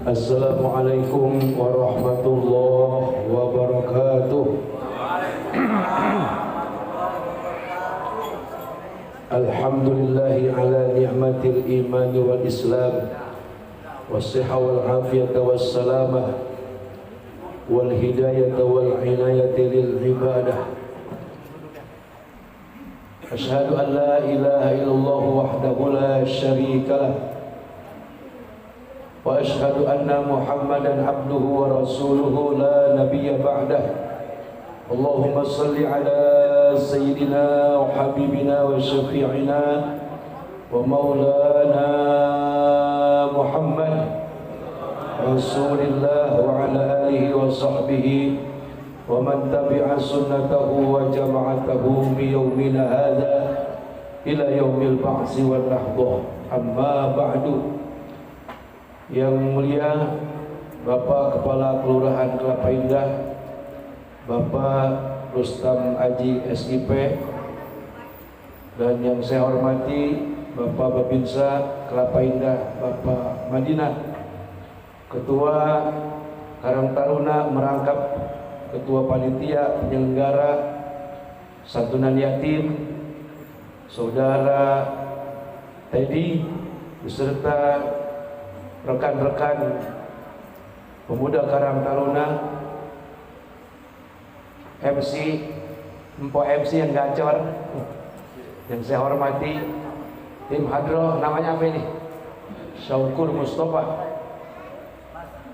Assalamualaikum warahmatullahi wabarakatuh. Alhamdulillahi ala ni'matil iman wal islam wassihha wal afiyata wassalamah wal hidayata wal inayati lil ibadah. Asyhadu an la ilaha illallah wahdahu la syarika lah wa asyhadu anna Muhammadan abduhu wa rasuluhu la nabiyya ba'dah. Allahumma salli ala sayyidina wa habibina wa syafi'ina wa maulana Muhammad Rasulillah wa ala alihi wa sahbihi wa man tabi'a sunnatahu wa jama'atahu bi yaumina hadha ila yaumil ba'si wal nahdah. Amma ba'du. Yang mulia Bapak Kepala Kelurahan Kelapa Indah, Bapak Rustam Aji SIP, dan yang saya hormati Bapak Babinsa Kelapa Indah, Bapak Madinah, Ketua Karang Taruna merangkap Ketua Panitia Penyelenggara Santunan Yatim, Saudara Teddy beserta rekan-rekan pemuda Karang Taruna, MC, Empo MC yang gacor, yang saya hormati, tim Hadroh, namanya apa ini? Syaukur Mustafa,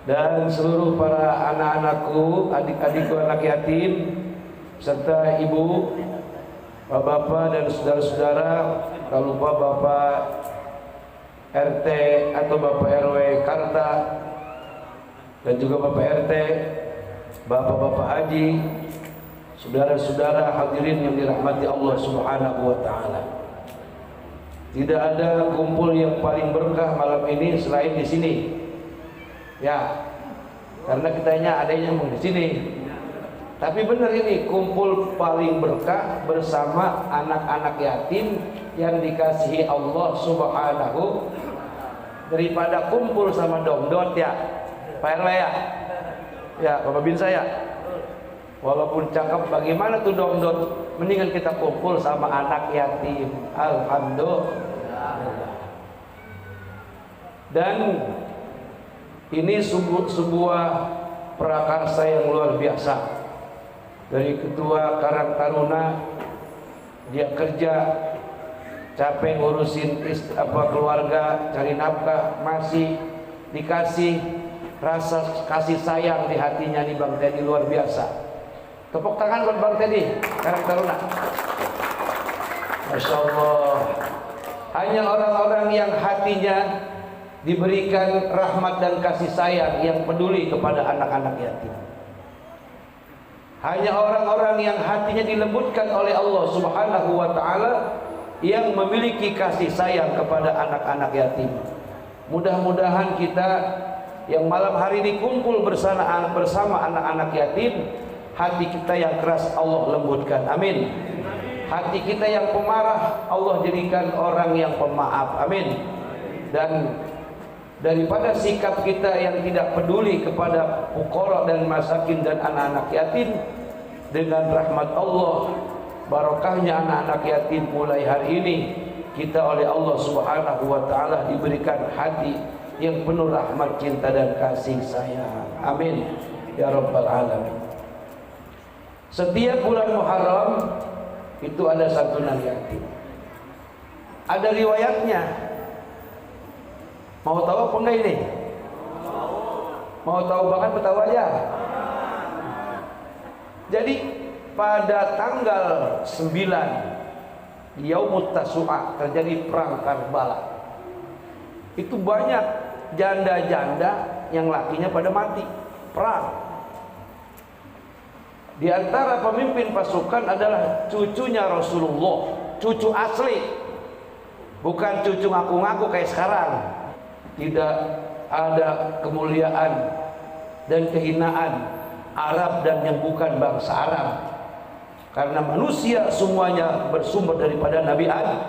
dan seluruh para anak-anakku, adik-adikku anak yatim, serta ibu, bapak-bapak dan saudara-saudara, tak lupa Bapak RT atau Bapak RW Karta, dan juga Bapak RT, Bapak-bapak haji, saudara-saudara hadirin yang dirahmati Allah Subhanahu wa taala. Tidak ada kumpul yang paling berkah malam ini selain di sini. Ya, karena kitanya adanya di sini. Tapi benar ini kumpul paling berkah bersama anak-anak yatim yang dikasihi Allah Subhanahu, daripada kumpul sama dongdot ya, Pak RW ya, ya Bapak Bin saya. Walaupun cakep bagaimana tuh dongdot, mendingan kita kumpul sama anak yatim. Alhamdulillah. Dan ini sebuah prakarsa yang luar biasa. Dari Ketua Karang Taruna, dia kerja capek ngurusin keluarga, cari nafkah, masih dikasih rasa kasih sayang di hatinya nih Bang Teddy, luar biasa. Tepuk tangan buat Bang Teddy, Karang Taruna. Masya Allah. Hanya orang-orang yang hatinya diberikan rahmat dan kasih sayang, yang peduli kepada anak-anak yatim. Hanya orang-orang yang hatinya dilembutkan oleh Allah Subhanahu wa taala, yang memiliki kasih sayang kepada anak-anak yatim. Mudah-mudahan kita yang malam hari ini kumpul bersama anak-anak yatim, hati kita yang keras Allah lembutkan, amin. Hati kita yang pemarah Allah jadikan orang yang pemaaf, amin. Dan daripada sikap kita yang tidak peduli kepada fuqara dan masakin dan anak-anak yatim, dengan rahmat Allah, barokahnya anak-anak yatim, mulai hari ini kita oleh Allah Subhanahu wa taala diberikan hati yang penuh rahmat, cinta dan kasih sayang, amin ya rabbal alamin. Setiap bulan Muharram itu ada santunan yatim, ada riwayatnya. Mau tahu apa enggak ini? Mau tahu banget, tahu aja. Jadi pada tanggal 9 Yaumut Tasu'a terjadi perang Karbala. Itu banyak janda-janda yang lakinya pada mati perang. Di antara pemimpin pasukan adalah cucunya Rasulullah, cucu asli, bukan cucu ngaku-ngaku kayak sekarang. Tidak ada kemuliaan dan kehinaan Arab dan yang bukan bangsa Arab, karena manusia semuanya bersumber daripada Nabi Adam.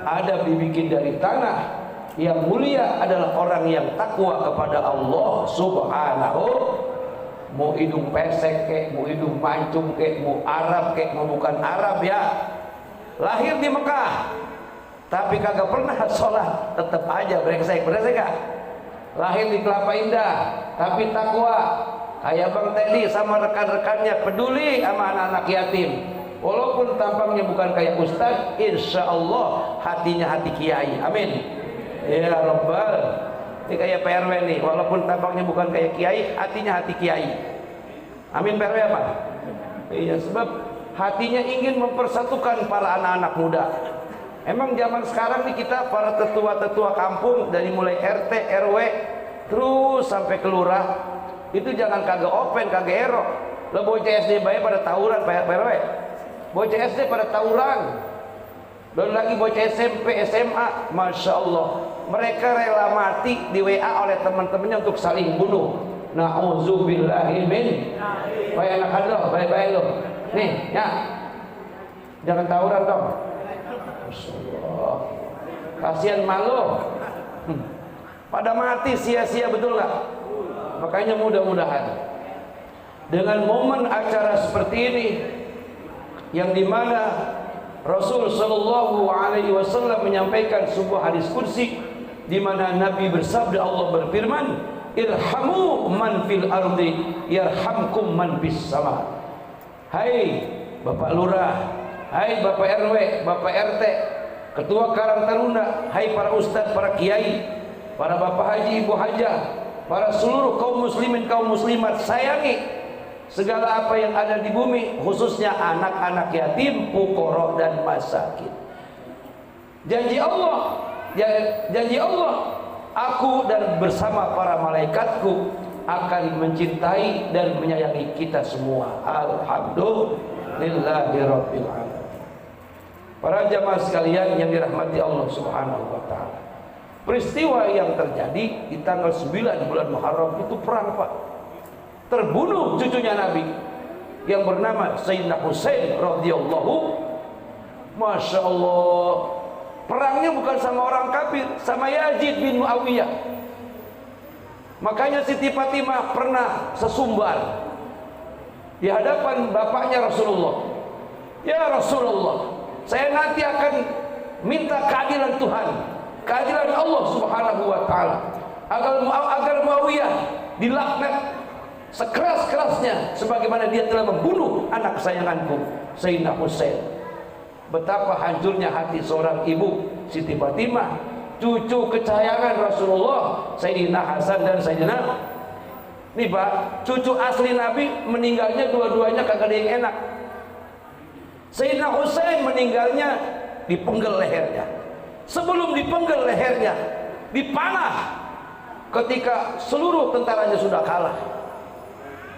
Adam dibikin dari tanah, Yang mulia adalah orang yang takwa kepada Allah Subhanahu. Mau hidung pesek kek, mau hidung mancung kek, mau Arab kek, mau bukan Arab ya. Lahir di Mekah, tapi kagak pernah sholat, tetap aja brengsek gak? Lahir di Kelapa Indah, tapi takwa. Kayak Bang Teddy sama rekan-rekannya peduli sama anak-anak yatim. Walaupun tampangnya bukan kayak ustaz, insya Allah hatinya hati kiai. Amin. Ya Rabbal. Ini kayak PRW nih, walaupun tampangnya bukan kayak kiai, hatinya hati kiai. Amin. PRW apa? Iya, sebab hatinya ingin mempersatukan para anak-anak muda. Emang zaman sekarang nih kita para tetua-tetua kampung, dari mulai RT, RW terus sampai ke lurah, itu jangan kagak open, kagak erok. Lo bocah SD bayi pada tawuran, Pak RW. Bocah SD pada tawuran. Dan lagi bocah SMP, SMA, Masya Allah, mereka rela mati di WA oleh teman-temannya untuk saling bunuh. Na'udzubillahi min. Baik anak lo, baik-baik lo. Nih, ya. Jangan tawuran dong. Masya Allah. Kasihan malu. Pada mati sia-sia, betul nggak? Makanya mudah-mudahan dengan momen acara seperti ini, yang dimana Rasul Shallallahu Alaihi Wasallam menyampaikan sebuah hadis kursi, di mana Nabi bersabda, Allah berfirman, irhamu man fil ardi yarhamkum man bis sama. Hai Bapak Lurah, hai Bapak RW, Bapak RT, Ketua Karang Taruna, hai para ustadz, para kiai, para bapak haji, ibu hajah, para seluruh kaum muslimin, kaum muslimat, sayangi segala apa yang ada di bumi, khususnya anak-anak yatim, fuqara dan masakin. Janji Allah, aku dan bersama para malaikatku akan mencintai dan menyayangi kita semua. Alhamdulillahirabbil alamin. Para jamaah sekalian yang dirahmati Allah Subhanahu wa taala. Peristiwa yang terjadi di tanggal 9 bulan Muharram itu perang, Pak. Terbunuh cucunya Nabi yang bernama Sayyidina Husain radhiyallahu. Masya Allah, perangnya bukan sama orang kafir, sama Yazid bin Muawiyah. Makanya Siti Fatimah pernah sesumbar di hadapan bapaknya Rasulullah. Ya Rasulullah, saya nanti akan minta keadilan Tuhan, keadilan Allah Subhanahu wa taala, agar Muawiyah dilaknat sekeras-kerasnya sebagaimana dia telah membunuh anak kesayanganku Sayyidina Husain. Betapa hancurnya hati seorang ibu, Siti Fatimah, cucu kesayangan Rasulullah Sayyidina Hasan dan Sayyidina. Nih Pak, cucu asli Nabi meninggalnya dua-duanya kagak ada yang enak. Sayyidina Husain meninggalnya dipenggal lehernya. Sebelum dipenggal lehernya, dipanah ketika seluruh tentaranya sudah kalah.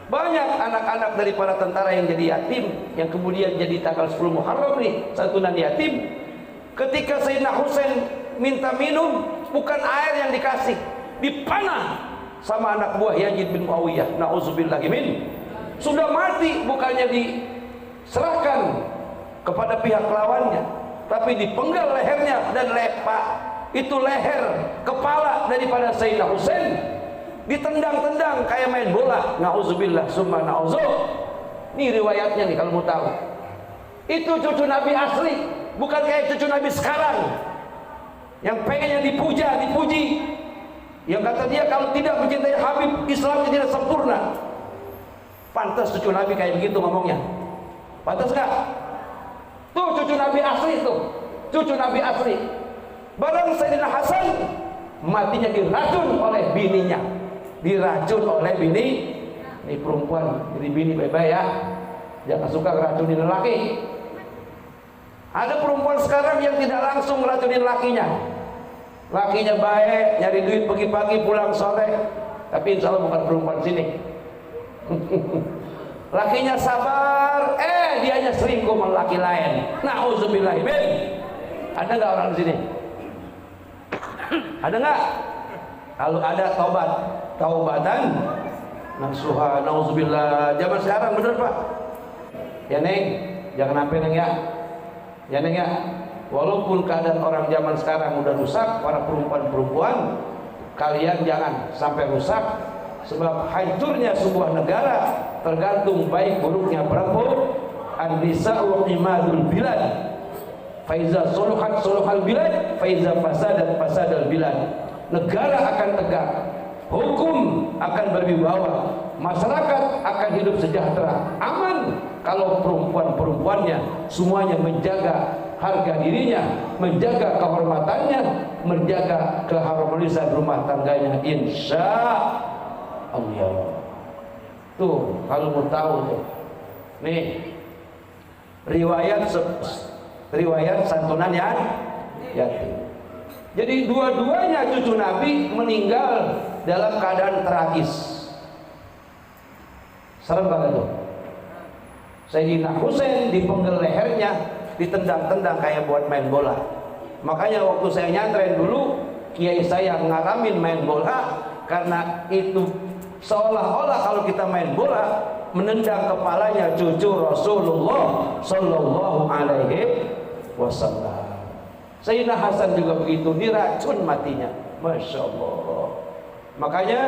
Banyak anak-anak dari para tentara yang jadi yatim, yang kemudian jadi tanggal 10 Muharram nih, santunan yatim. Ketika Sayyidina Husain minta minum, bukan air yang dikasih, dipanah sama anak buah Yazid bin Muawiyah. Nauzubillahi min. Sudah mati, bukannya diserahkan kepada pihak lawannya, tapi dipenggal lehernya, dan lepak itu leher kepala daripada Sayyidina Husain ditendang-tendang kayak main bola. Nauzubillah summa nauzuh. Ini riwayatnya nih kalau mau tahu. Itu cucu Nabi asli, bukan kayak cucu Nabi sekarang yang pengennya dipuja, dipuji. Yang kata dia kalau tidak mencintai Habib, Islamnya tidak sempurna. Pantas cucu Nabi kayak begitu ngomongnya? Pantas gak? Tuh cucu Nabi asli tuh, cucu Nabi asli. Barang Sayyidina Hasan matinya diracun oleh bininya, diracun oleh bini. Ini perempuan jadi bini baik-baik ya, jangan suka ngeracunin lelaki. Ada perempuan sekarang yang tidak langsung ngeracunin lakinya, lakinya baik, nyari duit pagi-pagi pulang sore, tapi insya Allah bukan perempuan sini. Lakinya sabar, dianya selingkuh sama laki lain. Nauzubillahi min. Ada nggak orang di sini? Ada nggak? Kalau ada, tobat, taubatan nasuha. Nauzubillah. Zaman sekarang bener Pak. Ya Neng, jangan sampai Neng ya. Ya Neng ya. walaupun keadaan orang zaman sekarang udah rusak, para perempuan-perempuan, kalian jangan sampai rusak, sebab hancurnya sebuah negara tergantung baik buruknya perempuan. An-nisa'u imadul bilad, faiza suluhat suluhal bilad, faiza fasadat fasadal bilad. Negara akan tegak, hukum akan berwibawa, masyarakat akan hidup sejahtera, aman kalau perempuan-perempuannya semuanya menjaga harga dirinya, menjaga kehormatannya, menjaga keharmonisan rumah tangganya, insya Allah. Tuh kalau mau tahu tuh, nih riwayat santunan yatim. Jadi dua-duanya cucu Nabi meninggal dalam keadaan tragis. Serem banget tuh. Sayyidina Husain dipenggal lehernya, ditendang-tendang kayak buat main bola. Makanya waktu saya nyantren dulu, kiai saya ngalamin main bola, karena itu seolah-olah kalau kita main bola menendang kepalanya cucu Rasulullah Sallallahu Alaihi Wasallam. Sayyidina Hasan juga begitu, diracun matinya. Masya Allah. Makanya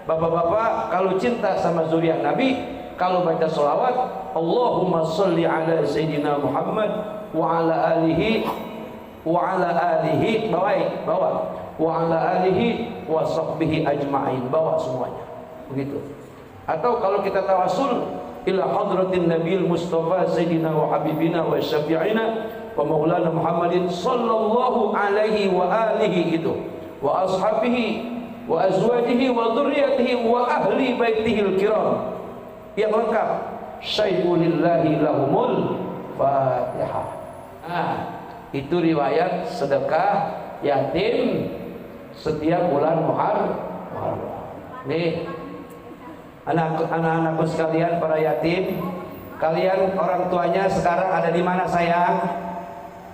bapak-bapak kalau cinta sama zuriat Nabi, kalau baca sholawat, Allahumma sholli ala Sayyidina Muhammad wa ala alihi bawa wa ala alihi wa sahbihi ajma'in, bawa semuanya begitu. Atau kalau kita tawasul ila hadratin Nabil Mustafa Sayyidina wa Habibina wa Syafi'ina wa Maulana Muhammadin sallallahu alaihi wa alihi itu wa ashabihi wa azwajihi wa dhurriyyatihi wa ahli baitihil kiram, yang lengkap syai'ulillahi lahumul Fatihah. Itu riwayat sedekah yatim setiap bulan Muharram. Nih anak-anakku sekalian, para yatim, kalian orang tuanya sekarang ada di mana sayang?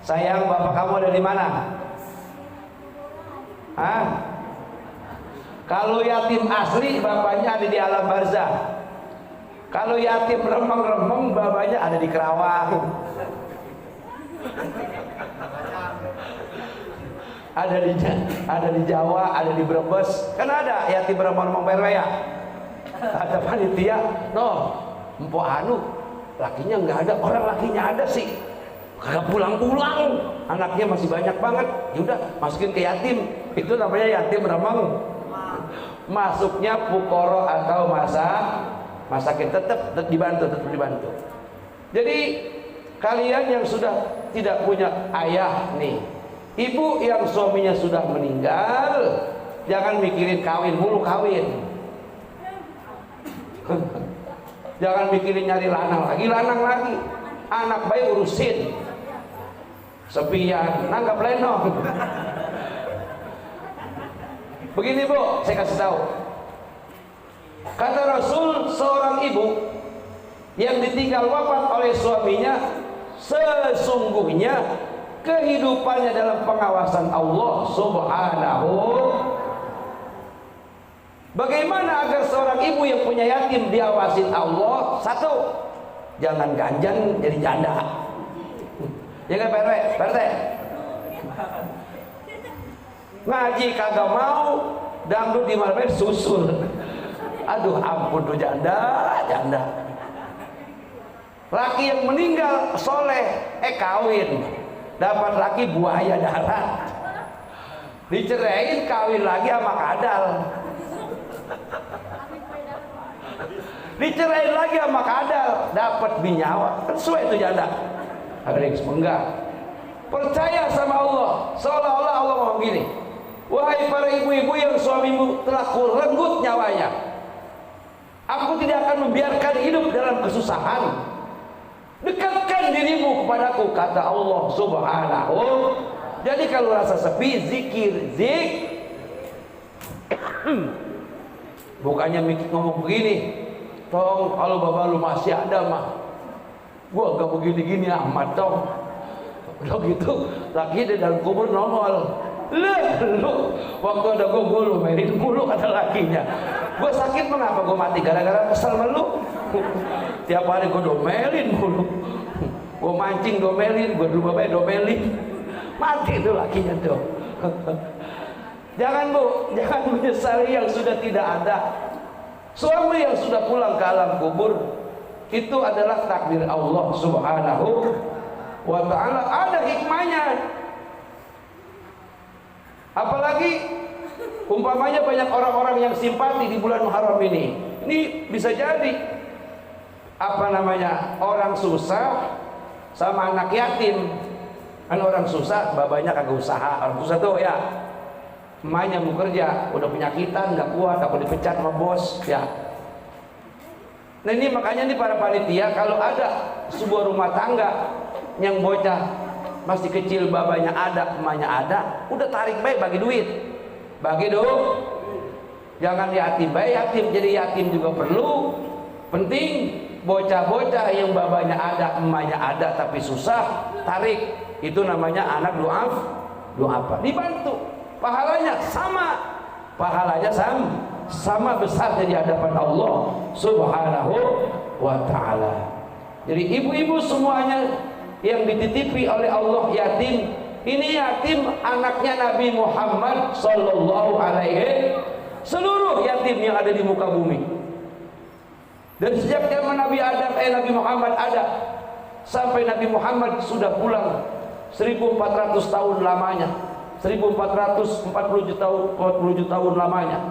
Sayang, bapak kamu ada di mana? Kalau yatim asli, bapaknya ada di alam barzah. Kalau yatim remeng-remeng, bapaknya ada di Kerawang. Ada di Jawa, ada di Brebes. Kan ada yatim remeng-remeng PRW ya. Ada panitia, empok anu lakinya nggak ada, orang lakinya ada sih, kagak pulang-pulang, anaknya masih banyak banget. Yaudah masukin ke yatim, itu namanya yatim remeng. Masuknya pukoro atau masakin, tetap dibantu. Jadi kalian yang sudah tidak punya ayah nih, ibu yang suaminya sudah meninggal, jangan mikirin kawin mulu, jangan mikirin nyari lanang lagi, anak bayi urusin, sepian, nanggap lenong. Begini Bu, saya kasih tahu. Kata Rasul, seorang ibu yang ditinggal wafat oleh suaminya, sesungguhnya kehidupannya dalam pengawasan Allah Subhanahu. Bagaimana agar seorang ibu yang punya yatim diawasin Allah? Satu, jangan ganjan jadi janda. Ya kan Pak RT? Ngaji kagak mau, dangdut di malam susul. Aduh ampun tuh janda. Laki yang meninggal soleh, kawin, dapat laki buaya darat, dicerain kawin lagi sama kadal. Dicerain lagi sama kadal, dapat binyawa. Kan suwe itu janda. Ada yang enggak percaya sama Allah, seolah-olah Allah ngomong gini, wahai para ibu-ibu yang suamimu telah kurenggut nyawanya, aku tidak akan membiarkan hidup dalam kesusahan. Dekatkan dirimu kepadaku, kata Allah Subhanahu. Jadi kalau rasa sepi, zikir. Bukannya ngomong begini, tong kalau bapak lu masih ada mah, gua gak begini-gini amat tong. Udah gitu, lagi di dalam kubur nongol. Lu waktu ada gua lu merin mulu kata lakinya. Gua sakit mengapa gua mati gara-gara kesel sama lu. Tiap hari gua domelin mulu. Gua mancing domelin, gua rumah bae domelin. Mati itu lakinya tuh. Jangan Bu, jangan menyesali yang sudah tidak ada. Suami yang sudah pulang ke alam kubur itu adalah takdir Allah Subhanahu wa ta'ala, ada hikmahnya. Apalagi umpamanya banyak orang-orang yang simpati di bulan Muharram ini. Ini bisa jadi orang susah sama anak yatim. Kan orang susah, babanya kagak usaha. Orang susah tuh ya, emaknya mau kerja, udah penyakitan, nggak kuat, takut dipecat sama bos ya. Nah ini makanya nih para panitia, kalau ada sebuah rumah tangga yang bocah masih kecil, babanya ada, emaknya ada, udah tarik baik, bagi duit, bagi dong. Jangan yatim baik, yatim jadi yatim juga perlu. Penting bocah-bocah yang babanya ada, emaknya ada tapi susah, tarik. Itu namanya anak du'afa. Dibantu, pahalanya sama, sama besarnya di hadapan Allah Subhanahu wa ta'ala. Jadi ibu-ibu semuanya yang dititipi oleh Allah yatim, ini yatim anaknya Nabi Muhammad sallallahu alaihi, seluruh yatim yang ada di muka bumi. Dan sejak zaman Nabi Nabi Muhammad ada sampai Nabi Muhammad sudah pulang 1400 tahun lamanya, 1440 tahun lamanya.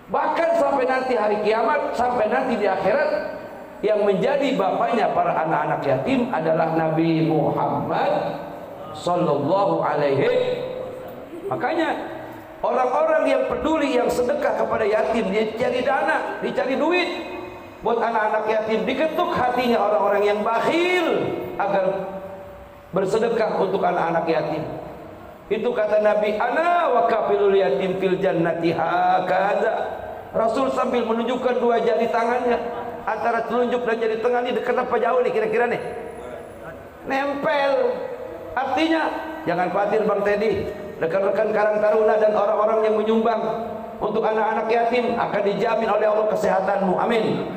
Bahkan sampai nanti hari kiamat, sampai nanti di akhirat, yang menjadi bapaknya para anak-anak yatim adalah Nabi Muhammad sallallahu alaihi. Makanya orang-orang yang peduli, yang sedekah kepada yatim, dia cari dana, dicari duit buat anak-anak yatim. Diketuk hatinya orang-orang yang bakhil agar bersedekah untuk anak-anak yatim. Itu kata Nabi, ana wa kafilul yatim fil jannati hakadha. Rasul sambil menunjukkan dua jari tangannya, antara telunjuk dan jari tengah ini dekat apa jauh nih kira-kira nih? Nempel. Artinya jangan khawatir Bang Teddy, rekan-rekan Karang Taruna dan orang-orang yang menyumbang untuk anak-anak yatim akan dijamin oleh Allah kesehatanmu, amin.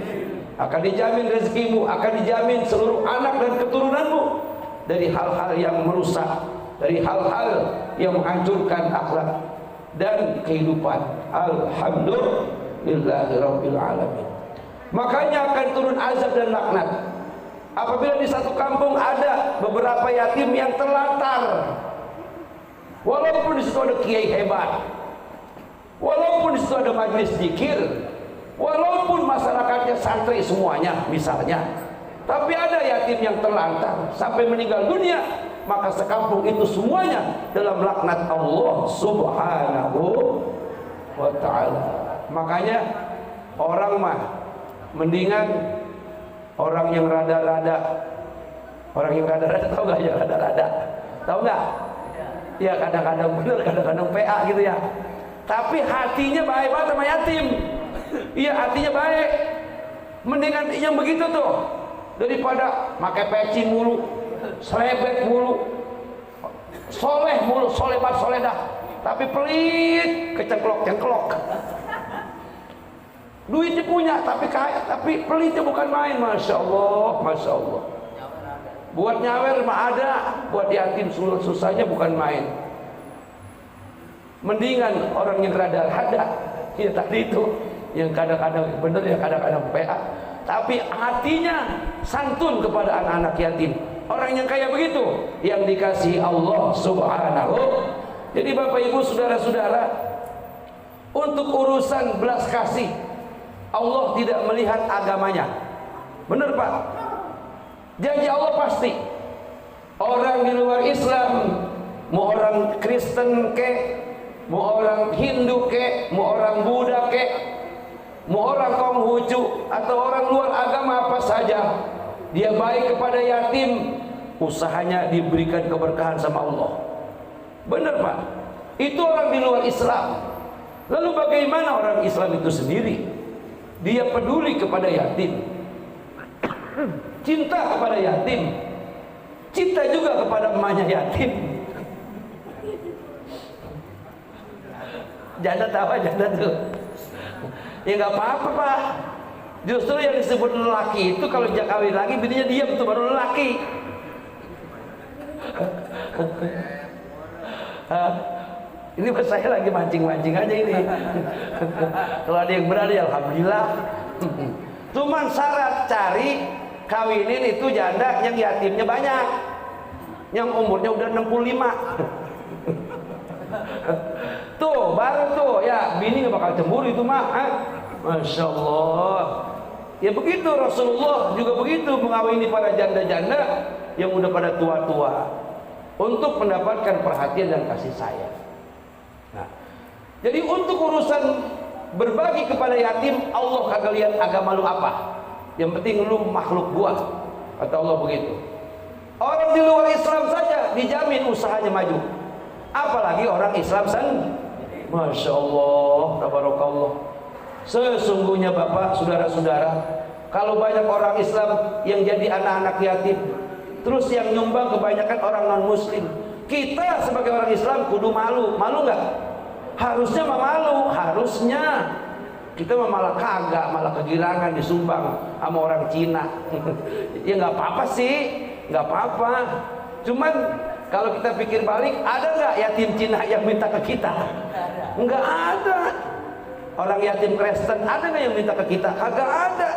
Akan dijamin rezekimu, akan dijamin seluruh anak dan keturunanmu dari hal-hal yang merusak, dari hal-hal yang menghancurkan akhlak dan kehidupan. Alhamdulillahirabbil alamin. Makanya akan turun azab dan laknat apabila di satu kampung ada beberapa yatim yang terlantar. Walaupun di situ ada kiai hebat, walaupun di situ ada majelis zikir, walaupun masyarakatnya santri semuanya misalnya, tapi ada yatim yang terlantar sampai meninggal dunia, maka sekampung itu semuanya dalam laknat Allah Subhanahu wa ta'ala. Makanya orang mah mendingan orang yang rada-rada, tahu gak ya rada-rada? Tahu gak? Ya kadang-kadang bener, kadang-kadang PA gitu ya. Tapi hatinya baik banget sama yatim. Iya hatinya baik. Mendingan yang begitu tuh daripada pakai peci mulu, selebet mulu, soleh mulu, solebat soledah, tapi pelit, kecengklok-cengklok. Duitnya punya tapi kaya, tapi pelitnya bukan main. Masya Allah, Masya Allah. Buat nyawer mah ada, buat yatim susahnya bukan main. Mendingan orang yang rada-rada, ya tadi itu, yang kadang-kadang bener, ya kadang-kadang PA, tapi hatinya santun kepada anak-anak yatim. Orang yang kayak begitu yang dikasihi Allah Subhanahu. Jadi Bapak Ibu saudara-saudara, untuk urusan belas kasih Allah tidak melihat agamanya. Benar Pak? Janji Allah pasti. Orang di luar Islam, mau orang Kristen ke, mau orang Hindu ke, mau orang Buddha ke, mau orang Konghucu atau orang luar agama apa saja, dia baik kepada yatim, usahanya diberikan keberkahan sama Allah. Benar Pak? Itu orang di luar Islam. Lalu bagaimana orang Islam itu sendiri? Dia peduli kepada yatim, cinta kepada yatim, cinta juga kepada emaknya yatim. Janda tahu janda tuh. Ya nggak apa-apa Pak. Justru yang disebut lelaki itu kalau dia kawin lagi bininya diam tuh baru lelaki. Ini saya lagi mancing-mancing aja ini. Kalau ada yang berani, alhamdulillah. Cuman syarat cari kawinin itu janda yang yatimnya banyak, yang umurnya udah 65. Tuh baru tuh ya bini nggak bakal cemburu itu mah. Masya Allah. Ya begitu, Rasulullah juga begitu mengawini para janda-janda yang udah pada tua-tua untuk mendapatkan perhatian dan kasih sayang. Nah, jadi untuk urusan berbagi kepada yatim, Allah kagak lihat agama lu apa. Yang penting lu makhluk gua, kata Allah begitu. Orang di luar Islam saja dijamin usahanya maju, apalagi orang Islam sendiri. Masya Allah, tabarakallah. Sesungguhnya Bapak, saudara-saudara, kalau banyak orang Islam yang jadi anak-anak yatim, terus yang nyumbang kebanyakan orang non-muslim, kita sebagai orang Islam kudu malu. Malu nggak? Harusnya mah malu, harusnya. Kita mah malah kagak, malah kegirangan disumbang sama orang Cina. Ya nggak apa-apa sih, nggak apa-apa. Cuman kalau kita pikir balik, ada nggak yatim Cina yang minta ke kita? Nggak ada. Orang yatim Kristen ada nggak yang minta ke kita? Kagak ada.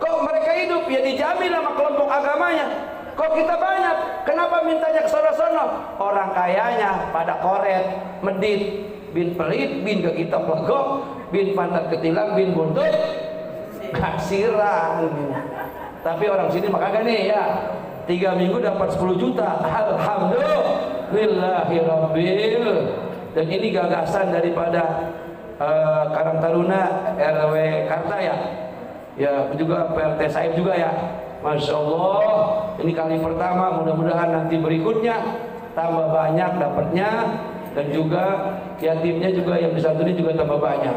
Kok mereka hidup ya dijamin sama kelompok agamanya. Kok kita banyak? Kenapa mintanya ke sono-sono? Orang kayanya pada koret, medit, bin pelit, bin ke kita plegok, bin pantat ketilang, bin buntut kasiran. Tapi orang sini mah kagak nih ya. 3 minggu dapat 10 juta. Alhamdulillahirabbil. Dan ini gagasan daripada Karang Taruna RW Karta ya. Ya juga PLT Saib juga ya. Masya Allah, ini kali pertama, mudah-mudahan nanti berikutnya tambah banyak dapatnya, dan juga yatimnya juga yang disantuni juga tambah banyak.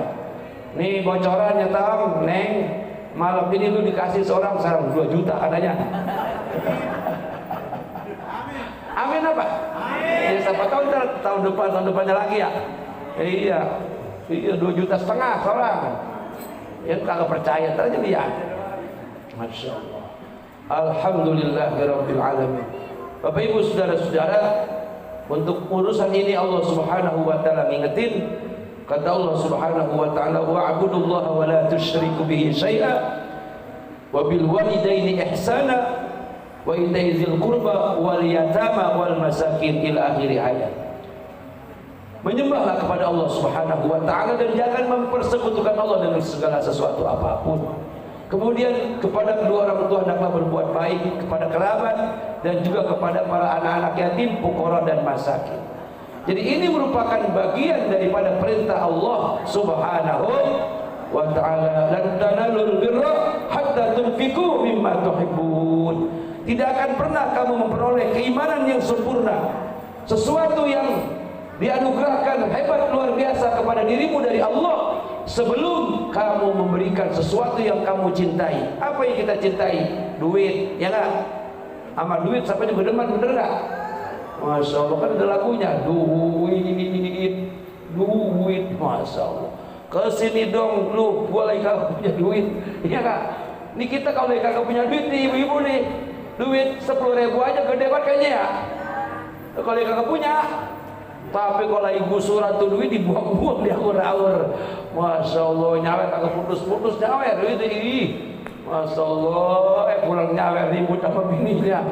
Nih bocorannya tahu, Neng, malam ini lu dikasih seorang 2 juta katanya. Amin apa? Amin. Ya, siapa tahu tahun depannya lagi ya. Iya, 2,5 juta seorang. Ya kagak percaya, ntar aja lihat. Masya Allah. Alhamdulillahirabbil alamin. Bapak Ibu saudara-saudara, untuk urusan ini Allah Subhanahu wa taala ngingetin, kata Allah Subhanahu wa taala, wa'budullaha wa la tusyriku bihi syai'a wa bil walidaini ihsana wa ita'i dzil qurba wal yatama wal masakin ila akhir ayat. Menyembahlah kepada Allah Subhanahu wa taala dan jangan mempersekutukan Allah dengan segala sesuatu apapun. Kemudian kepada kedua orang tua hendaklah berbuat baik, kepada kerabat dan juga kepada para anak-anak yatim, fuqara dan masakin. Jadi ini merupakan bagian daripada perintah Allah Subhanahu wa taala, lan tanalul birra hatta tunfiqu mimma tuhibbun. Tidak akan pernah kamu memperoleh keimanan yang sempurna, sesuatu yang dianugerahkan hebat luar biasa kepada dirimu dari Allah, sebelum kamu memberikan sesuatu yang kamu cintai. Apa yang kita cintai? Duit, ya nggak? Sama duit siapa juga demen, bener nggak? Masya Allah, kan ada lagunya, duit, Masya Allah. Kesini dong lu, gua lagi kagak punya duit, ya nggak? Ini kita kalau lagi kagak punya duit nih, ibu-ibu nih, duit 10.000 aja gede banget kayaknya ya. Kalau lagi kagak punya. Tapi kalau lagi gusuran tuh duit dibuang-buang, diaur-aur. Masya Allah, nyawer kagak putus-putus nyawer itu. Masya Allah, pulang nyawer ribut sama bininya.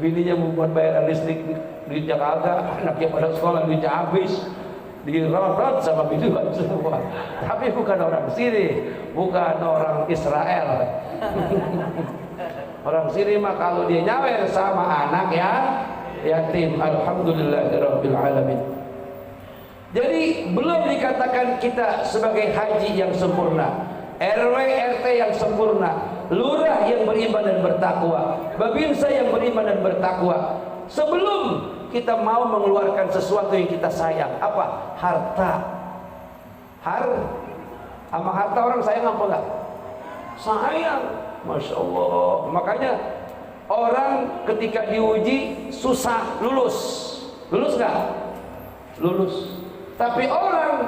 Bininya mau buat bayar listrik, duitnya kagak, anaknya pada sekolah duitnya habis. Dirot-rot sama bini semua. Tapi bukan orang sini, bukan orang Israel. Orang sini mah kalau dia nyawer sama anak ya yatim, alhamdulillahirabbil alamin. Jadi belum dikatakan kita sebagai haji yang sempurna, RW RT yang sempurna, lurah yang beriman dan bertakwa, babinsa yang beriman dan bertakwa, sebelum kita mau mengeluarkan sesuatu yang kita sayang. Apa? Harta. Sama harta orang sayang apa enggak? Sayang. Masya Allah. Makanya orang ketika diuji susah lulus nggak? Lulus. Tapi orang,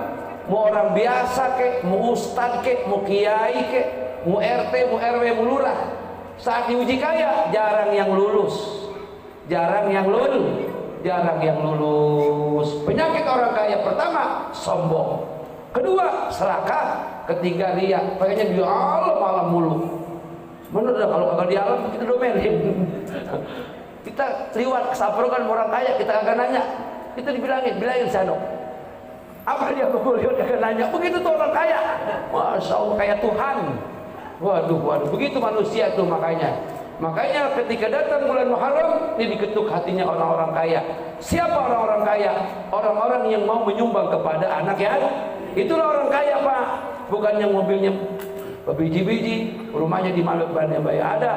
mau orang biasa kek, mau ustad kek, mau kiai kek, mau RT, mau RW, mau lurah, saat diuji kaya jarang yang lulus. jarang yang lulus. Penyakit orang kaya pertama sombong, kedua serakah, ketiga riya. Pengennya di alam mulu. Bener dah, kalau kagak di alam kita domelin. Kita liwat kesaprokan orang kaya, kita kagak nanya, kita bilangin sana. Apa dia boleh kagak nanya? Begitu tuh orang kaya, masya Allah kayak Tuhan. Waduh, begitu manusia tuh makanya. Makanya ketika datang bulan Muharram, ini diketuk hatinya orang-orang kaya. Siapa orang-orang kaya? Orang-orang yang mau menyumbang kepada anak yatim. Itulah orang kaya, Pak. Bukan yang mobilnya biji-biji, rumahnya di Malebanya ada,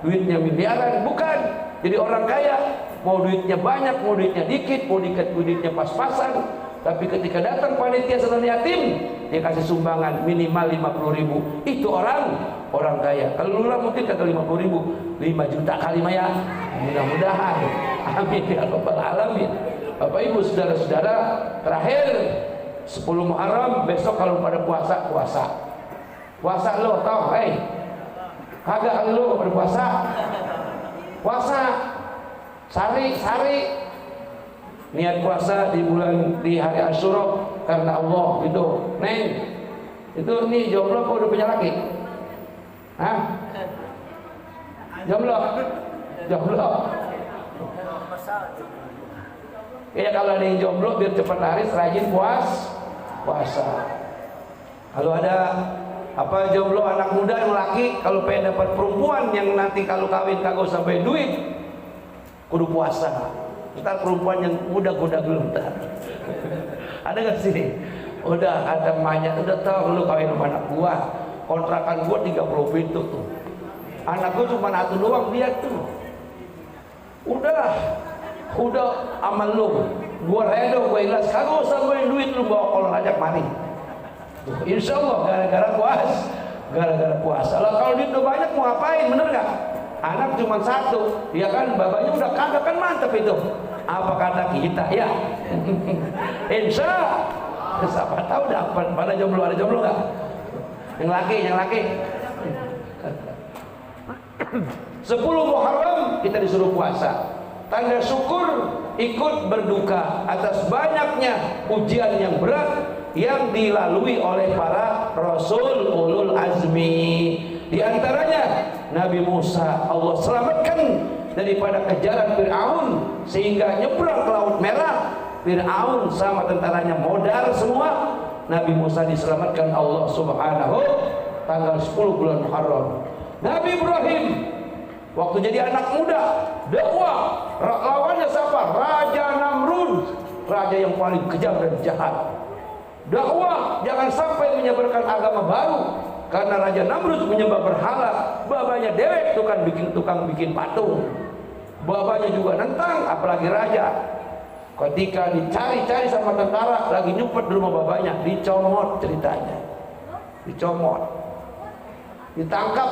duitnya miliaran, bukan. Jadi orang kaya mau duitnya banyak, mau duitnya dikit, mau duitnya pas-pasan. Tapi ketika datang panitia senam yatim, dia kasih sumbangan minimal 50.000. Itu orang kaya. Kalau lurah mungkin kagak 50.000, 5 juta kali mah ya. Mudah-mudahan. Amin ya rabbal alamin. Bapak Ibu saudara-saudara, terakhir 10 Muharram besok kalau pada puasa lo tau, kagak lo pada puasa sari niat puasa di hari Asyura karena Allah itu. Neng, itu nih jomblo kok udah punya laki? Hah? Jomblo. Ya kalau ada yang jomblo biar cepat laris, rajin puasa. Kalau ada jomblo anak muda yang laki, kalau pengen dapat perempuan yang nanti kalau kawin kagak sampai duit, kudu puasa. Ntar perempuan yang muda kuda gelum ntar. Ada gak sih? Udah ada emaknya, udah tau lu kawin sama anak gua, kontrakan gua 30 pintu tuh. Anak gua cuma 1 doang, dia tuh. Udah amal lu, gua redo, gua ikhlas, kagak usah gua duit lu bawa kolor ajak mari. Insya Allah gara-gara puasa. Lah kalau duit udah banyak mau ngapain, bener gak? Anak cuma 1, ya kan, bapaknya udah kagak, kan mantep itu. Apa kata kita ya? Insya siapa tahu dapat. Pada jomblo, ada jomblo nggak? Yang laki 10 Muharram kita disuruh puasa. Tanda syukur ikut berduka atas banyaknya ujian yang berat yang dilalui oleh para rasul ulul azmi. Di antaranya Nabi Musa, Allah selamatkan daripada kejaran Fir'aun sehingga nyebrang ke Laut Merah. Fir'aun sama tentaranya modal semua. Nabi Musa diselamatkan Allah Subhanahu tanggal 10 bulan Muharram. Nabi Ibrahim waktu jadi anak muda dakwah, lawannya siapa? Raja Namrud, raja yang paling kejam dan jahat. Dakwah jangan sampai menyebarkan agama baru, karena Raja Namrud menyembah berhala. Babanya dewek tukang bikin patung. Babanya juga nentang, apalagi raja. Ketika dicari-cari sama tentara, lagi nyumpet di rumah babanya, dicomot ceritanya. Dicomot. Ditangkap.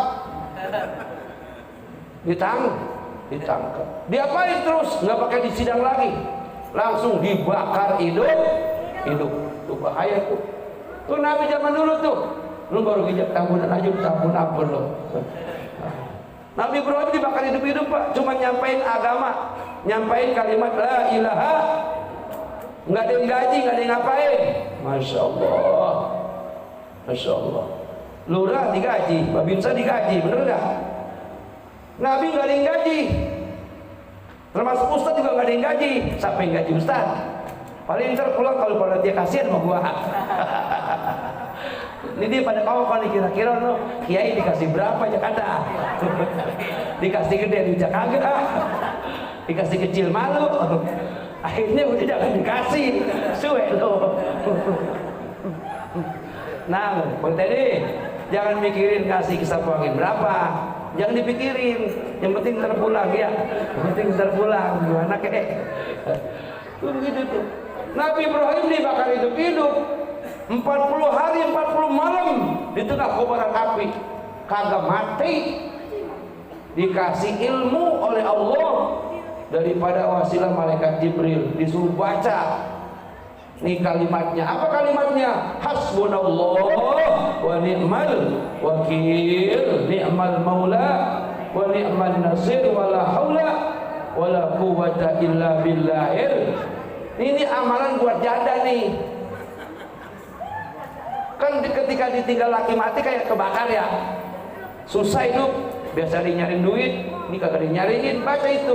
Diapain terus? Nggak pakai disidang lagi. Langsung dibakar hidup. Itu bahaya tuh. Tuh Nabi zaman dulu tuh. Lu baru ngijak tambunan aja, tambun ampun lo. Nabi Ibrahim dibakar hidup-hidup, Pak. Cuma nyampein agama, nyampein kalimat la ilaha. Nggak ada yang gaji, nggak ada yang ngapain. Masya Allah. Masya Allah. Lurah digaji, babinsa digaji, bener nggak? Nabi nggak ada yang gaji. Termasuk ustaz juga nggak ada yang gaji. Siapa yang gaji ustaz? Paling ntar pulang kalau pada dia kasihan sama gua. Ini dia pada kawan nih, kira-kira no, kiai dikasih berapa aja kata. Dikasih gede dijak kagak. Dikasih kecil malu. Akhirnya udah jangan dikasih. Suwe lo. Nah, Bang Teddy, jangan mikirin kasih kesapuangin berapa. Jangan dipikirin. Yang penting terpulang ya. Yang penting terpulang. Gimana kek? Tuh begitu tuh. Nabi Ibrahim dibakar hidup-hidup 40 hari 40 malam di tengah kobaran api, kagak mati. Dikasih ilmu oleh Allah daripada wasilah malaikat Jibril, disuruh baca. Ini kalimatnya. Apa kalimatnya? Hasbunallah wa ni'mal wakil, ni'mal maula wa ni'mal nasir, wa la haula wala quwwata illa billahil. Ini amalan buat janda nih. Kan ketika ditinggal laki mati kayak kebakar ya, susah hidup, biasa nyariin duit, ini kagak dinyariin. Baca itu,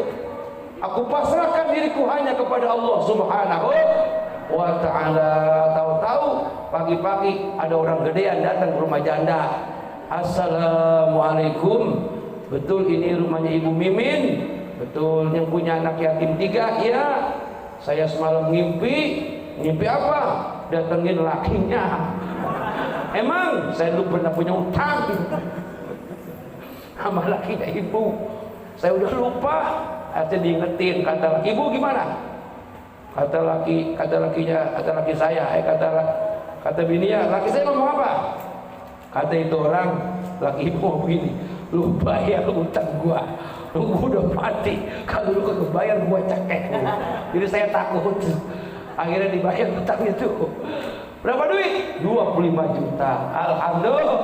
aku pasrahkan diriku hanya kepada Allah Subhanahu wa ta'ala. Tahu-tahu pagi-pagi ada orang gedean datang ke rumah janda. Assalamualaikum, betul ini rumahnya Ibu Mimin? Betul, yang punya anak yatim 3? Ya, saya semalam ngimpi apa? Datengin lakinya. Emang saya dulu pernah punya utang sama lakinya ibu, saya udah lupa. Akhirnya diingetin, kata ibu gimana? Kata laki saya, kata bininya, laki saya ngomong apa? Kata itu orang, laki ibu ngomong begini, lu bayar utang gua, lu udah mati, kalau lu kagak bayar gua cekek. Jadi saya takut. Akhirnya dibayar utang itu. Berapa duit? 25 juta. Alhamdulillah.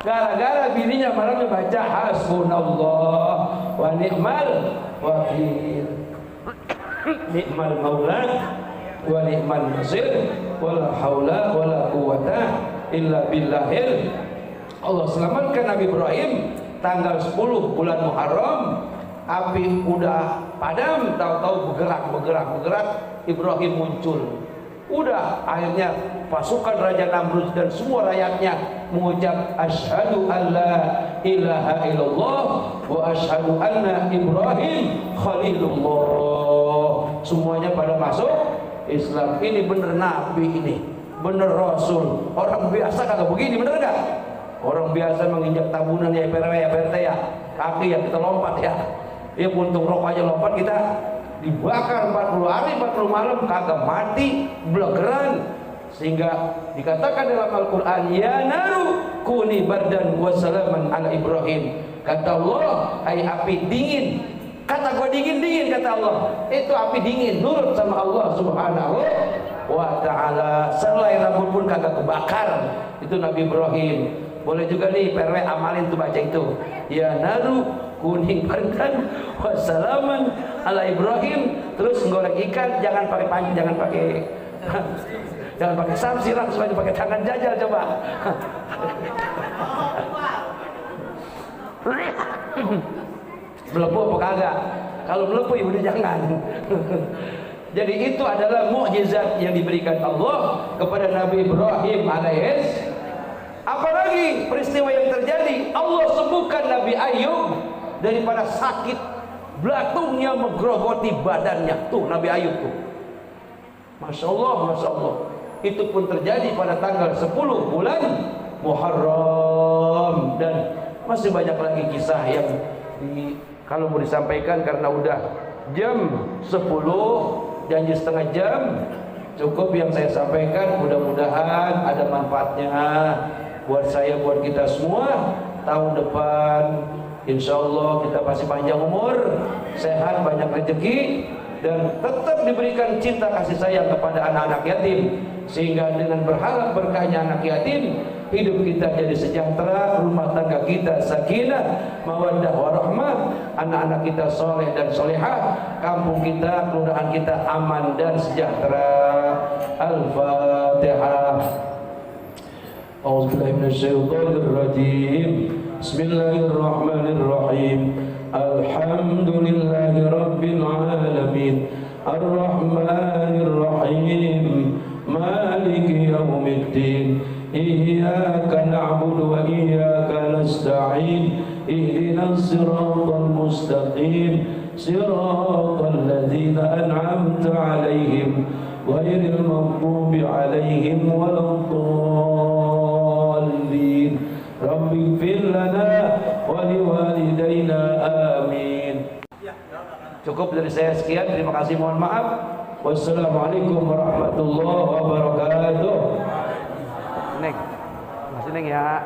Gara-gara bininya malamnya baca hasbunallah wa ni'mal wakil. Ni'mal maula wa ni'mal nasir. Wala haula wala quwwata illa billahil. Allah selamatkan Nabi Ibrahim tanggal 10 bulan Muharram. Api udah padam, tahu-tahu bergerak, Ibrahim muncul. Udah, akhirnya pasukan Raja Namrud dan semua rakyatnya mengucap asyhadu alla ilaha illallah wa asyhadu anna Ibrahim khalilullah. Semuanya pada masuk Islam. Ini bener Nabi, ini bener Rasul. Orang biasa kagak begini, bener gak? Orang biasa menginjak tabunan ya PRT ya, kaki ya kita lompat ya. Ya puntung rokok aja lompat, kita dibakar 40 hari 40 malam kagak mati blegeran. Sehingga dikatakan dalam Al-Quran, ya naru kuni bardan wa salaman ala Ibrahim. Kata Allah, hai api dingin. Kata gua dingin kata Allah, itu api dingin, nurut sama Allah Subhanahu wa ta'ala. Selai rambut pun kagak kebakar. Itu Nabi Ibrahim. Boleh juga nih PRW amalin tuh, baca itu, ya naru kuning bardan wassalaman ala Ibrahim. Terus goreng ikan jangan pakai panci, jangan pakai samsi, langsung aja pakai tangan jajal coba. Melepuh apa kagak? Kalau melepuh ya udah jangan. Jadi itu adalah mukjizat yang diberikan Allah kepada Nabi Ibrahim alaihissalam. Apalagi peristiwa yang terjadi, Allah sembuhkan Nabi Ayub daripada sakit belatungnya menggerogoti badannya. Tuh Nabi Ayub tuh, Masya Allah. Itu pun terjadi pada tanggal 10 bulan Muharram. Dan masih banyak lagi kisah yang kalau mau disampaikan, karena udah jam 10, janji setengah jam, cukup yang saya sampaikan. Mudah-mudahan ada manfaatnya buat saya, buat kita semua. Tahun depan insya Allah kita pasti panjang umur, sehat, banyak rezeki, dan tetap diberikan cinta kasih sayang kepada anak-anak yatim. Sehingga dengan berharap berkahnya anak yatim, hidup kita jadi sejahtera, rumah tangga kita sakinah, mawaddah warahmah, anak-anak kita soleh dan solehah, kampung kita, kelurahan kita aman dan sejahtera. Al-Fatihah. A'udzubillahi minasyaitonir rajim. Bismillahirrahmanirrahim. Alhamdulillahi rabbil alamin. Ar-Rahmanir Rahim. Maliki yaumiddin. Iyyaka na'budu wa iyyaka nasta'in. Ihdinas siratal mustaqim. Siratal ladzina an'amta 'alaihim ghairil maghdubi 'alaihim waladdallin. Rabbi ighfir lana wa liwalidayna amin. Cukup dari saya sekian, terima kasih, mohon maaf. Wassalamualaikum warahmatullahi wabarakatuh. Neng, masih Neng ya.